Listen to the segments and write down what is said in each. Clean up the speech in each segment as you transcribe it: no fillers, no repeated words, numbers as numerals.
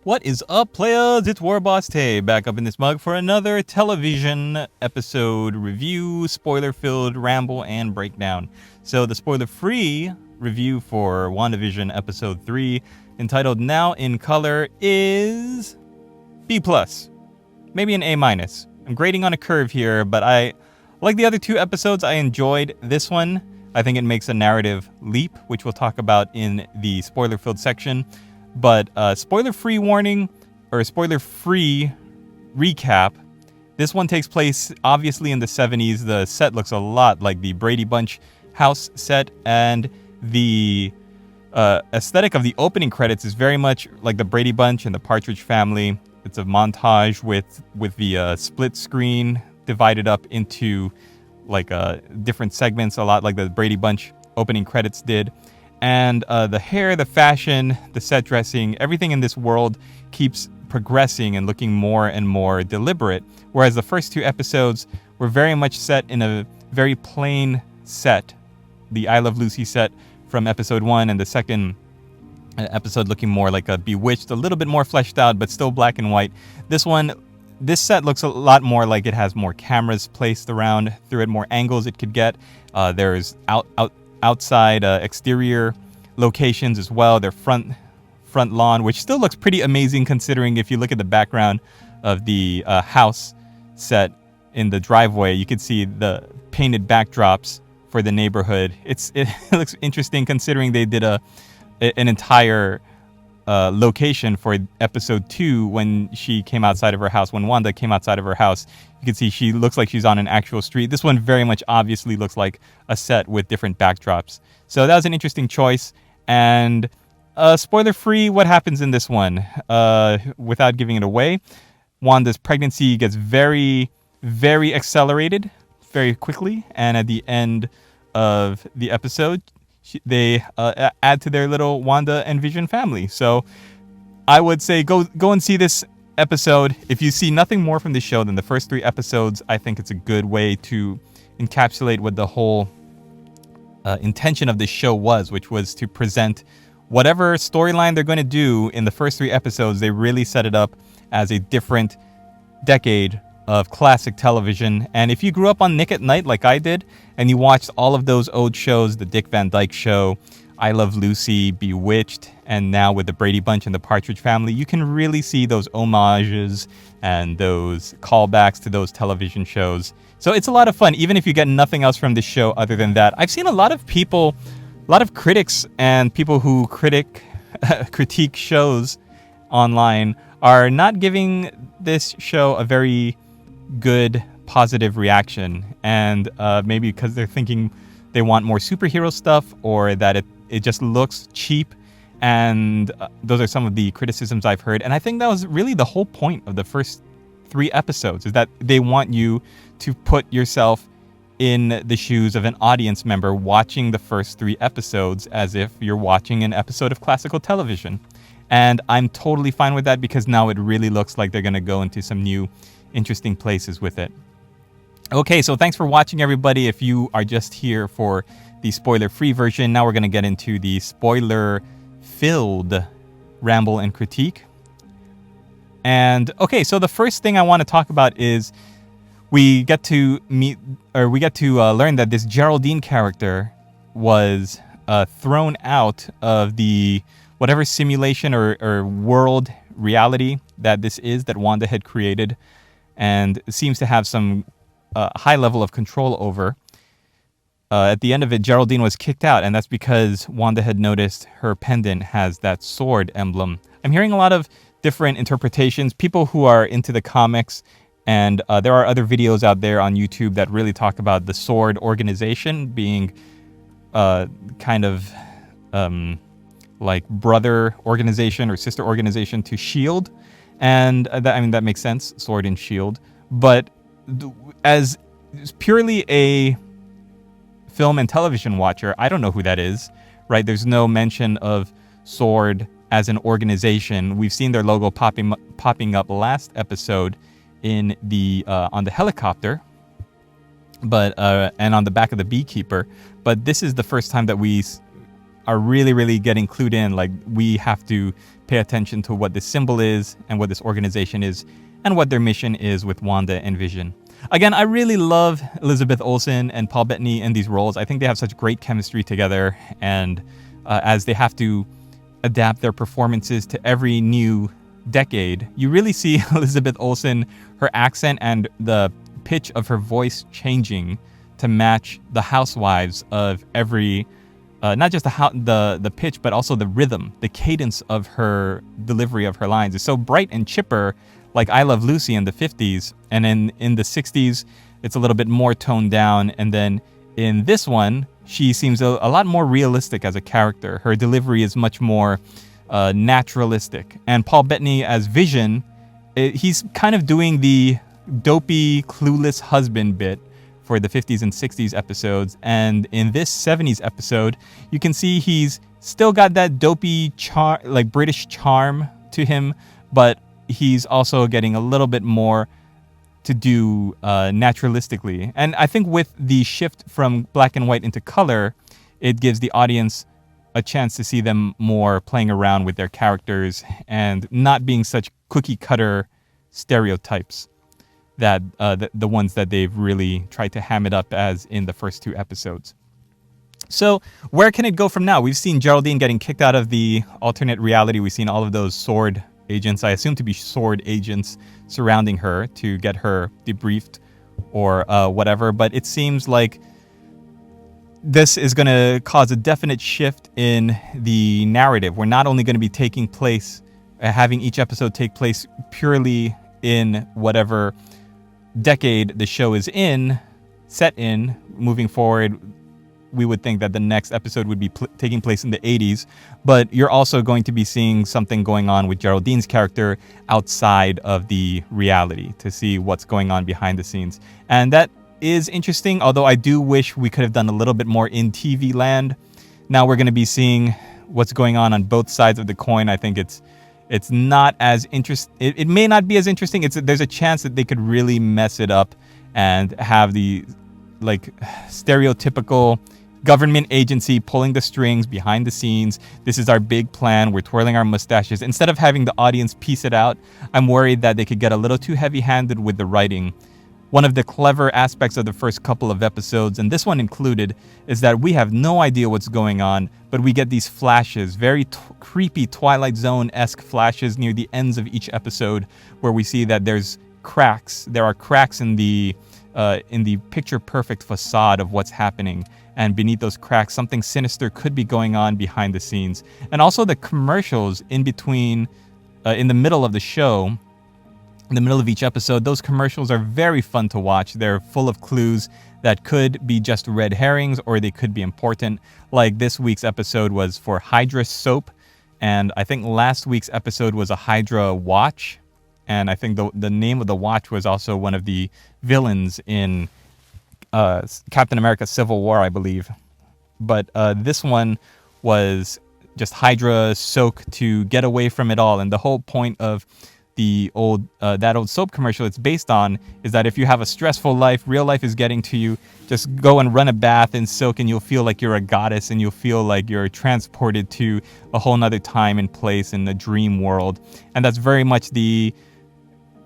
What is up, players? It's Warboss Tay, back up in this mug for another television episode review, spoiler-filled ramble and breakdown. So the spoiler-free review for WandaVision episode 3, entitled Now in Color, is B+, maybe an A-. I'm grading on a curve here, but like the other two episodes, I enjoyed this one. I think it makes a narrative leap, which we'll talk about in the spoiler-filled section. But spoiler-free warning, or spoiler-free recap, this one takes place obviously in the 70s. The set looks a lot like the Brady Bunch house set, and the aesthetic of the opening credits is very much like the Brady Bunch and the Partridge Family. It's a montage with the split screen divided up into like different segments, a lot like the Brady Bunch opening credits did. And the hair, the fashion, the set dressing, everything in this world keeps progressing and looking more and more deliberate. Whereas the first two episodes were very much set in a very plain set. The I Love Lucy set from episode 1, and the second episode looking more like a Bewitched, a little bit more fleshed out, but still black and white. This set looks a lot more like it has more cameras placed around through it, more angles it could get. There's outside exterior locations as well. Their front lawn, which still looks pretty amazing considering if you look at the background of the house set in the driveway, you can see the painted backdrops for the neighborhood. It looks interesting considering they did an entire location for episode 2 when she came outside of her house. When Wanda came outside of her house, you can see she looks like she's on an actual street. This one very much obviously looks like a set with different backdrops. So that was an interesting choice. And spoiler free, what happens in this one? Without giving it away, Wanda's pregnancy gets very, very accelerated very quickly. And at the end of the episode, they add to their little Wanda and Vision family. So I would say go and see this episode. If you see nothing more from this show than the first 3 episodes, I think it's a good way to encapsulate what the whole intention of this show was, which was to present whatever storyline they're going to do in the first 3 episodes. They really set it up as a different decade of classic television. And if you grew up on Nick at Night like I did, and you watched all of those old shows, the Dick Van Dyke Show, I Love Lucy, Bewitched, and now with the Brady Bunch and the Partridge Family, you can really see those homages and those callbacks to those television shows. So it's a lot of fun, even if you get nothing else from this show other than that. I've seen a lot of people, a lot of critics and people who critique shows online are not giving this show a very good positive reaction, and maybe because they're thinking they want more superhero stuff, or that it just looks cheap, and those are some of the criticisms I've heard. And I think that was really the whole point of the first 3 episodes, is that they want you to put yourself in the shoes of an audience member watching the first 3 episodes as if you're watching an episode of classical television. And I'm totally fine with that, because now it really looks like they're going to go into some new interesting places with it. Okay, so thanks for watching, everybody. If you are just here for the spoiler-free version, now we're going to get into the spoiler-filled ramble and critique. And okay, so the first thing I want to talk about is we get to learn that this Geraldine character was thrown out of the whatever simulation or world reality that this is that Wanda had created, and seems to have some high level of control over. At the end of it, Geraldine was kicked out, and that's because Wanda had noticed her pendant has that sword emblem. I'm hearing a lot of different interpretations, people who are into the comics, and there are other videos out there on YouTube that really talk about the sword organization being kind of like brother organization or sister organization to S.H.I.E.L.D. And that makes sense, sword and S.H.I.E.L.D. But as purely a film and television watcher, I don't know who that is, right? There's no mention of sword as an organization. We've seen their logo popping up last episode in the on the helicopter, but and on the back of the Beekeeper. But this is the first time that we are really, really getting clued in. Like, we have to pay attention to what this symbol is and what this organization is and what their mission is with Wanda and Vision. Again, I really love Elizabeth Olsen and Paul Bettany in these roles. I think they have such great chemistry together, and as they have to adapt their performances to every new decade, you really see Elizabeth Olsen, her accent and the pitch of her voice changing to match the housewives of every, not just the pitch, but also the rhythm, the cadence of her delivery of her lines is so bright and chipper, like I Love Lucy in the 50s, and in the 60s, it's a little bit more toned down, and then in this one, she seems a lot more realistic as a character. Her delivery is much more naturalistic. And Paul Bettany as Vision, he's kind of doing the dopey, clueless husband bit for the 50s and 60s episodes. And in this 70s episode, you can see he's still got that dopey like British charm to him, but he's also getting a little bit more to do naturalistically. And I think with the shift from black and white into color, it gives the audience a chance to see them more playing around with their characters and not being such cookie cutter stereotypes that the ones that they've really tried to ham it up as in the first two episodes. So where can it go from now? We've seen Geraldine getting kicked out of the alternate reality. We've seen all of those SWORD agents, I assume to be SWORD agents, surrounding her to get her debriefed or whatever. But it seems like this is going to cause a definite shift in the narrative. We're not only going to be taking place, having each episode take place purely in whatever decade the show is set in. Moving forward, we would think that the next episode would be taking place in the 80s, but you're also going to be seeing something going on with Geraldine's character outside of the reality to see what's going on behind the scenes. And that is interesting, although I do wish we could have done a little bit more in TV land. Now we're going to be seeing what's going on both sides of the coin. I think it's not as interesting. It may not be as interesting. There's a chance that they could really mess it up and have the like stereotypical government agency pulling the strings behind the scenes. This is our big plan. We're twirling our mustaches. Instead of having the audience piece it out, I'm worried that they could get a little too heavy-handed with the writing. One of the clever aspects of the first couple of episodes, and this one included, is that we have no idea what's going on, but we get these flashes, very creepy Twilight Zone-esque flashes near the ends of each episode, where we see that there's cracks. There are cracks in the picture-perfect facade of what's happening. And beneath those cracks, something sinister could be going on behind the scenes. And also the commercials in between, in the middle of the show, in the middle of each episode, those commercials are very fun to watch. They're full of clues that could be just red herrings or they could be important. Like this week's episode was for Hydra soap. And I think last week's episode was a Hydra watch. And I think the name of the watch was also one of the villains in Captain America Civil War, I believe. But this one was just Hydra soak to get away from it all. And the whole point of the old soap commercial it's based on is that if you have a stressful life, real life is getting to you, just go and run a bath in soak and you'll feel like you're a goddess and you'll feel like you're transported to a whole nother time and place in the dream world. And that's very much the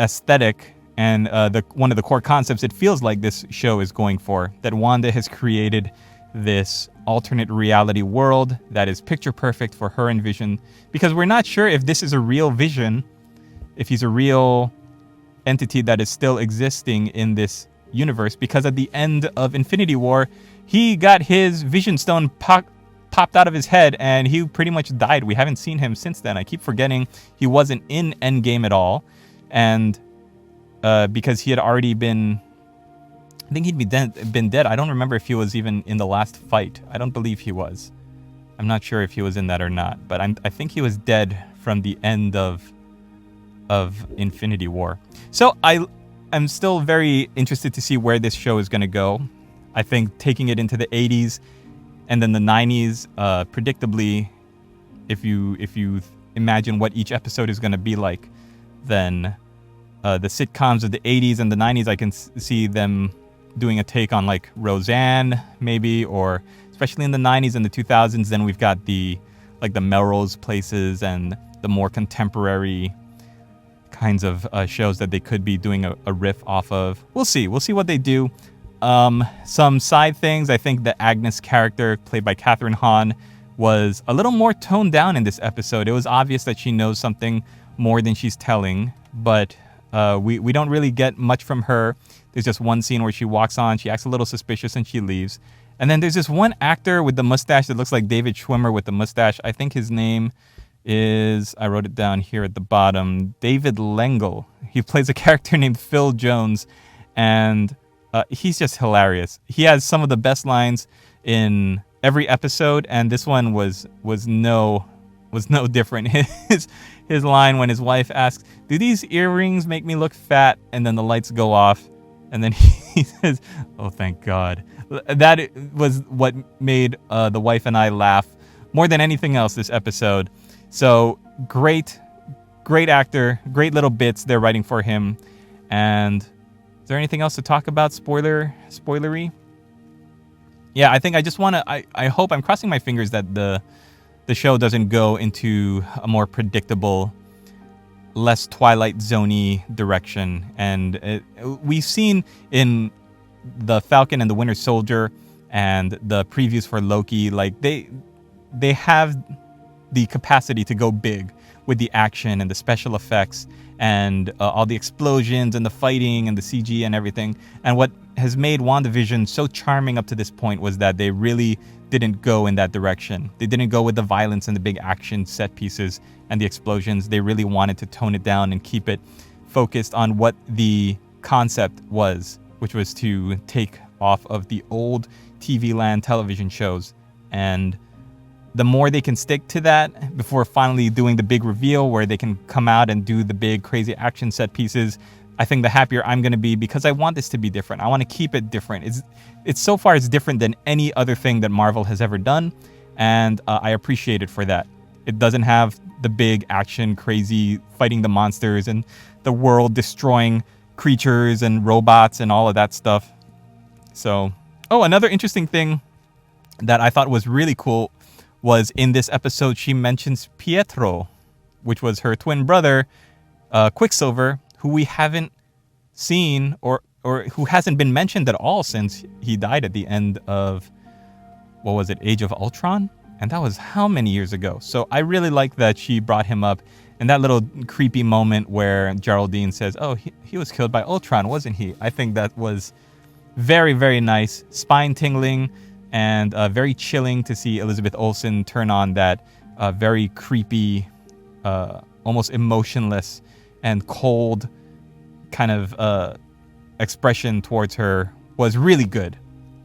aesthetic and one of the core concepts it feels like this show is going for, that Wanda has created this alternate reality world that is picture perfect for her and Vision, because we're not sure if this is a real Vision, if he's a real entity that is still existing in this universe, because at the end of Infinity War, he got his Vision Stone popped out of his head and he pretty much died. We haven't seen him since then. I keep forgetting he wasn't in Endgame at all. And because he had already been, I think he'd been dead. I don't remember if he was even in the last fight. I don't believe he was. I'm not sure if he was in that or not, but I think he was dead from the end of Infinity War. So I'm still very interested to see where this show is going to go. I think taking it into the 80s and then the 90s, predictably, if you imagine what each episode is going to be like, then the sitcoms of the 80s and the 90s, I can see them doing a take on like Roseanne, maybe, or especially in the 90s and the 2000s. Then we've got the Melrose Places and the more contemporary kinds of shows that they could be doing a riff off of. We'll see what they do. Some side things. I think the Agnes character, played by Catherine Hahn, was a little more toned down in this episode. It was obvious that she knows something more than she's telling, but we don't really get much from her. There's just one scene where she walks on, she acts a little suspicious, and she leaves. And then there's this one actor with the mustache that looks like David Schwimmer with the mustache. I think his name is, I wrote it down here at the bottom, David Lengel. He plays a character named Phil Jones, and he's just hilarious. He has some of the best lines in every episode, and this one was no different. His line when his wife asks, "Do these earrings make me look fat?" and then the lights go off, and then he says, "Oh, thank God." That was what made the wife and I laugh more than anything else this episode. So great actor, great little bits they're writing for him. And is there anything else to talk about spoilery? Yeah, I think I just want to, I hope, I'm crossing my fingers that the show doesn't go into a more predictable, less Twilight Zone-y direction. And we've seen in the Falcon and the Winter Soldier and the previews for Loki, like they have the capacity to go big with the action and the special effects and all the explosions and the fighting and the CG and everything. And what has made WandaVision so charming up to this point was that they really didn't go in that direction. They didn't go with the violence and the big action set pieces and the explosions. They really wanted to tone it down and keep it focused on what the concept was, which was to take off of the old TV land television shows. And the more they can stick to that before finally doing the big reveal where they can come out and do the big crazy action set pieces, I think the happier I'm going to be, because I want this to be different. I want to keep it different. It's so far it's different than any other thing that Marvel has ever done, and I appreciate it for that. It doesn't have the big action, crazy fighting the monsters and the world destroying creatures and robots and all of that stuff. So, another interesting thing that I thought was really cool was in this episode she mentions Pietro, which was her twin brother, Quicksilver, who we haven't seen or who hasn't been mentioned at all since he died at the end of, what was it, Age of Ultron? And that was how many years ago? So I really like that she brought him up. And that little creepy moment where Geraldine says, "Oh, he was killed by Ultron, wasn't he?" I think that was very, very nice, spine-tingling, and very chilling to see Elizabeth Olsen turn on that very creepy, almost emotionless and cold kind of expression towards her was really good.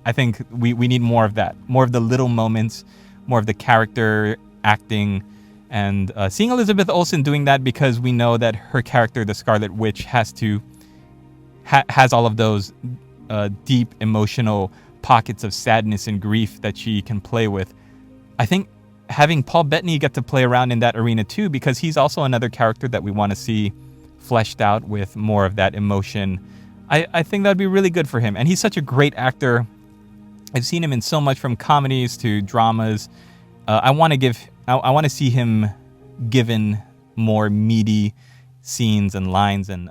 I think we need more of that, more of the little moments, more of the character acting, and seeing Elizabeth Olsen doing that, because we know that her character, the Scarlet Witch, has all of those deep emotional pockets of sadness and grief that she can play with. I think having Paul Bettany get to play around in that arena too, because he's also another character that we want to see fleshed out with more of that emotion. I think that'd be really good for him. And he's such a great actor. I've seen him in so much, from comedies to dramas. I want to see him given more meaty scenes and lines and